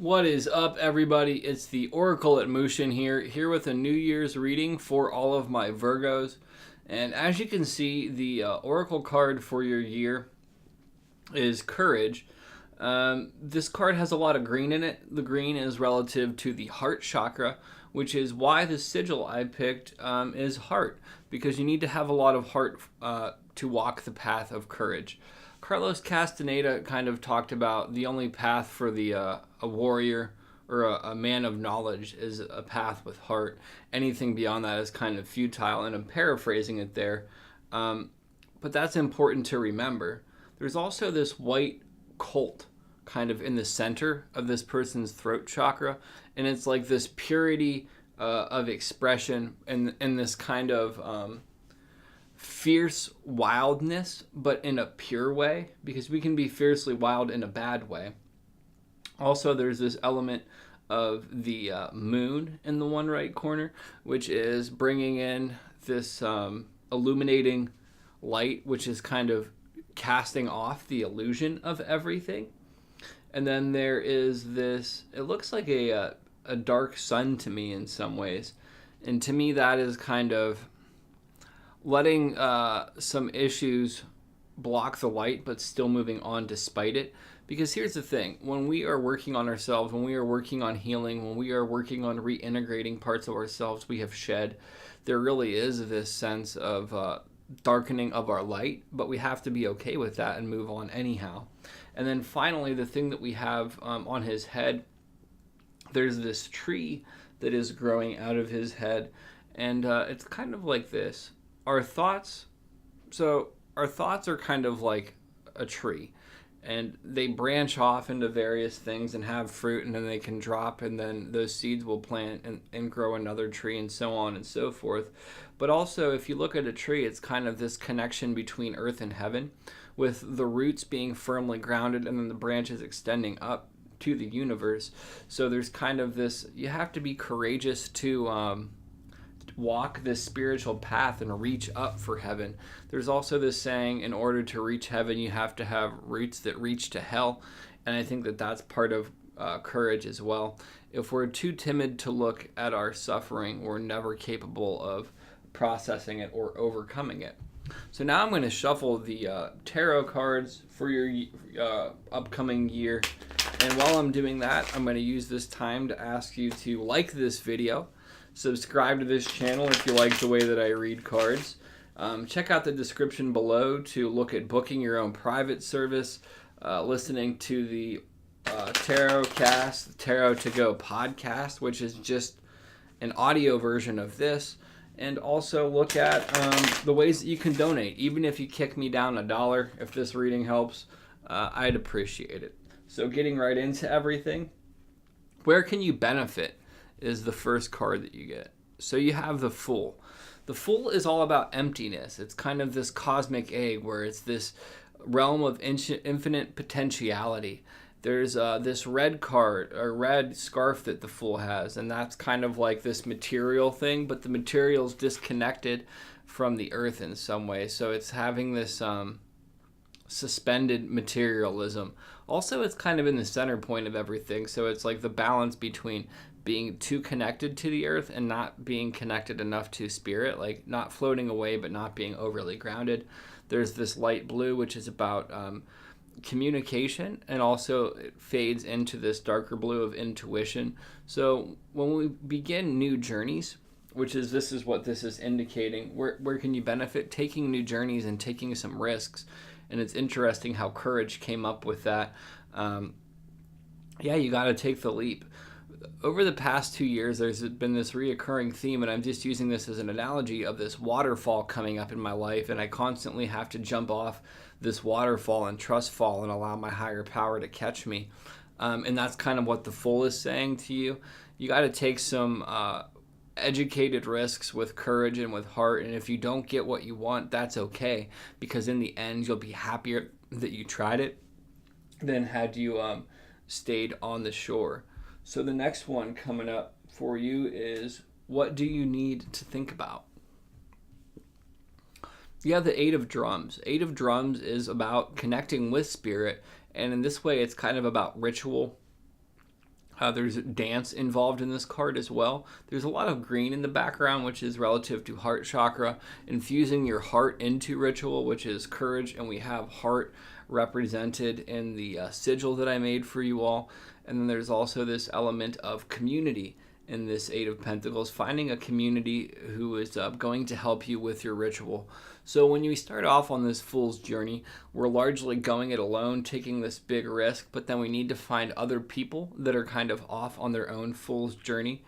What is up, everybody? It's the Oracle at Mushin here with a New Year's reading for all of my Virgos. And as you can see, the Oracle card for your year is Courage. This card has a lot of green in it. The green is relative to the heart chakra, which is why the sigil I picked is heart, because you need to have a lot of heart to walk the path of courage. Carlos Castaneda kind of talked about the only path for a warrior or a man of knowledge is a path with heart. Anything beyond that is kind of futile, and I'm paraphrasing it there. But that's important to remember. There's also this white colt kind of in the center of this person's throat chakra, and it's like this purity of expression and this kind of fierce wildness, but in a pure way, because we can be fiercely wild in a bad way. Also, there's this element of the moon in the one right corner, which is bringing in this illuminating light, which is kind of casting off the illusion of everything. And then there is this, it looks like a dark sun to me in some ways. And to me, that is kind of letting some issues block the light, but still moving on despite it. Because here's the thing, when we are working on ourselves, when we are working on healing, when we are working on reintegrating parts of ourselves we have shed, there really is this sense of darkening of our light, but we have to be okay with that and move on anyhow. And then finally, the thing that we have on his head, there's this tree that is growing out of his head, and it's kind of like this. Our thoughts are kind of like a tree, and they branch off into various things and have fruit, and then they can drop, and then those seeds will plant and grow another tree, and so on and so forth. But also, if you look at a tree, it's kind of this connection between earth and heaven, with the roots being firmly grounded and then the branches extending up to the universe. So there's kind of this, you have to be courageous to walk this spiritual path and reach up for heaven. There's also this saying, in order to reach heaven, you have to have roots that reach to hell. And I think that that's part of courage as well. If we're too timid to look at our suffering, we're never capable of processing it or overcoming it. So now I'm going to shuffle the tarot cards for your upcoming year. And while I'm doing that, I'm going to use this time to ask you to like this video, subscribe to this channel if you like the way that I read cards. Check out the description below to look at booking your own private service, listening to the Tarot Cast, the Tarot to Go podcast, which is just an audio version of this. And also look at the ways that you can donate. Even if you kick me down $1, if this reading helps, I'd appreciate it. So getting right into everything, where can you benefit is the first card that you get. So you have the Fool. The Fool is all about emptiness. It's kind of this cosmic egg where it's this realm of infinite potentiality. There's this red card, or red scarf that the Fool has, and that's kind of like this material thing, but the material's disconnected from the earth in some way. So it's having this suspended materialism. Also, it's kind of in the center point of everything, so it's like the balance between being too connected to the earth and not being connected enough to spirit, like not floating away but not being overly grounded. There's this light blue, which is about communication, and also it fades into this darker blue of intuition. So when we begin new journeys, this is what this is indicating, where can you benefit? Taking new journeys and taking some risks. And it's interesting how courage came up with that. You got to take the leap. Over the past 2 years, there's been this reoccurring theme, and I'm just using this as an analogy of this waterfall coming up in my life, and I constantly have to jump off this waterfall and trust fall and allow my higher power to catch me. And that's kind of what the Fool is saying to you. You got to take some educated risks with courage and with heart, and if you don't get what you want, that's okay, because in the end, you'll be happier that you tried it than had you stayed on the shore. So the next one coming up for you is, what do you need to think about? You have the Eight of Drums. Eight of Drums is about connecting with spirit, and in this way, it's kind of about ritual, There's dance involved in this card as well. There's a lot of green in the background, which is relative to heart chakra, infusing your heart into ritual, which is courage, and we have heart represented in the sigil that I made for you all. And then there's also this element of community in this Eight of Pentacles, finding a community who is going to help you with your ritual. So when you start off on this fool's journey, we're largely going it alone, taking this big risk, but then we need to find other people that are kind of off on their own fool's journey.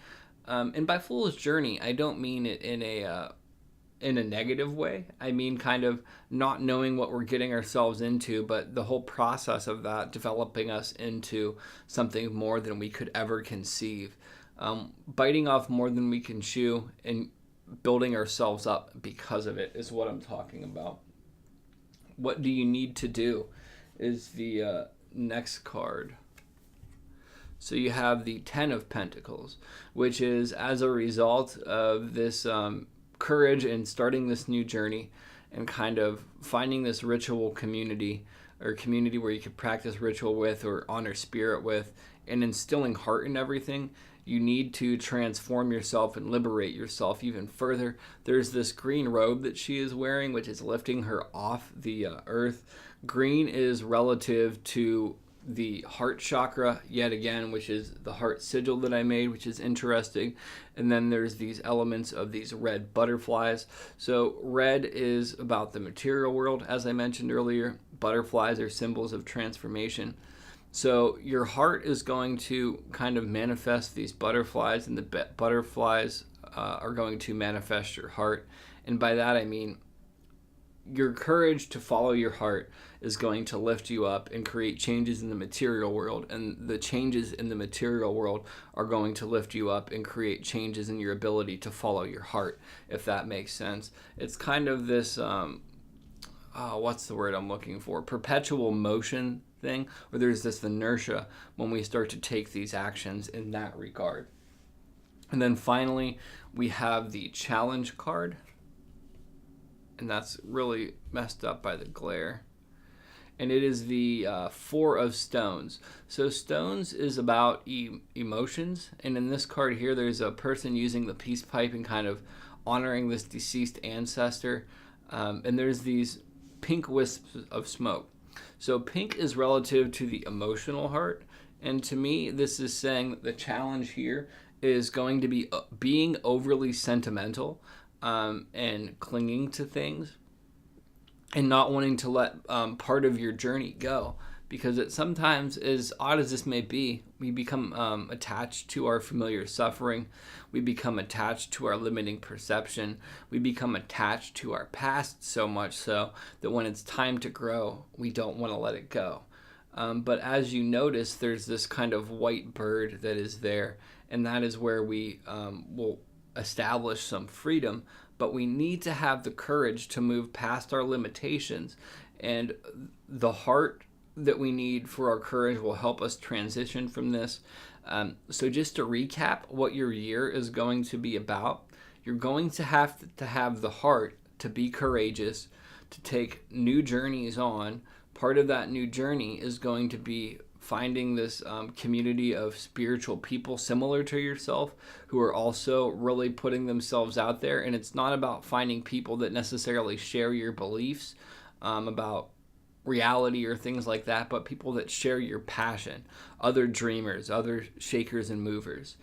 And by fool's journey, I don't mean it in a negative way. I mean kind of not knowing what we're getting ourselves into, but the whole process of that developing us into something more than we could ever conceive. Biting off more than we can chew and building ourselves up because of it is what I'm talking about. What do you need to do is the next card. So you have the Ten of Pentacles, which is as a result of this courage in starting this new journey and kind of finding this ritual community or community where you could practice ritual with or honor spirit with and instilling heart in everything. You need to transform yourself and liberate yourself even further. There's this green robe that she is wearing, which is lifting her off the earth. Green is relative to the heart chakra, yet again, which is the heart sigil that I made, which is interesting. And then there's these elements of these red butterflies. So red is about the material world, as I mentioned earlier. Butterflies are symbols of transformation. So your heart is going to kind of manifest these butterflies, and the butterflies are going to manifest your heart. And by that I mean your courage to follow your heart is going to lift you up and create changes in the material world, and the changes in the material world are going to lift you up and create changes in your ability to follow your heart, if that makes sense. It's kind of this what's the word I'm looking for? Perpetual motion thing, where there's this inertia when we start to take these actions in that regard. And then finally, we have the challenge card. And that's really messed up by the glare. And it is the Four of Stones. So stones is about emotions. And in this card here, there's a person using the peace pipe and kind of honoring this deceased ancestor. And there's these pink wisps of smoke. So pink is relative to the emotional heart. And to me, this is saying that the challenge here is going to be being overly sentimental and clinging to things and not wanting to let part of your journey go. Because it sometimes, as odd as this may be, we become attached to our familiar suffering. We become attached to our limiting perception. We become attached to our past so much so that when it's time to grow, we don't want to let it go. But as you notice, there's this kind of white bird that is there, and that is where we will establish some freedom. But we need to have the courage to move past our limitations, and the heart that we need for our courage will help us transition from this. So just to recap what your year is going to be about, you're going to have the heart to be courageous, to take new journeys on. Part of that new journey is going to be finding this community of spiritual people similar to yourself who are also really putting themselves out there. And it's not about finding people that necessarily share your beliefs about reality or things like that, but people that share your passion, other dreamers, other shakers and movers.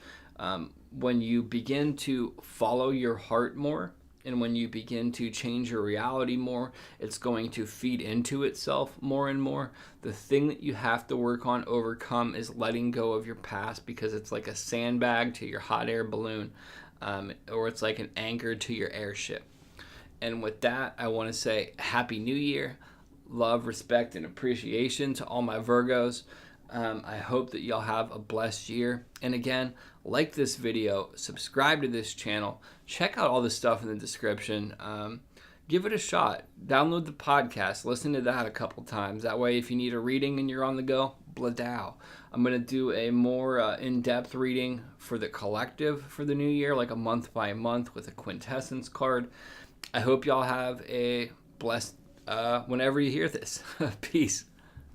When you begin to follow your heart more, and when you begin to change your reality more, it's going to feed into itself more and more. The thing that you have to work on, overcome, is letting go of your past, because it's like a sandbag to your hot air balloon, or it's like an anchor to your airship. And with that, I want to say Happy New Year. Love, respect, and appreciation to all my Virgos. I hope that y'all have a blessed year. And again, like this video, subscribe to this channel, check out all the stuff in the description. Give it a shot. Download the podcast. Listen to that a couple times. That way, if you need a reading and you're on the go, bladow. I'm going to do a more in-depth reading for the collective for the new year, like a month by month with a quintessence card. I hope y'all have a blessed whenever you hear this. Peace.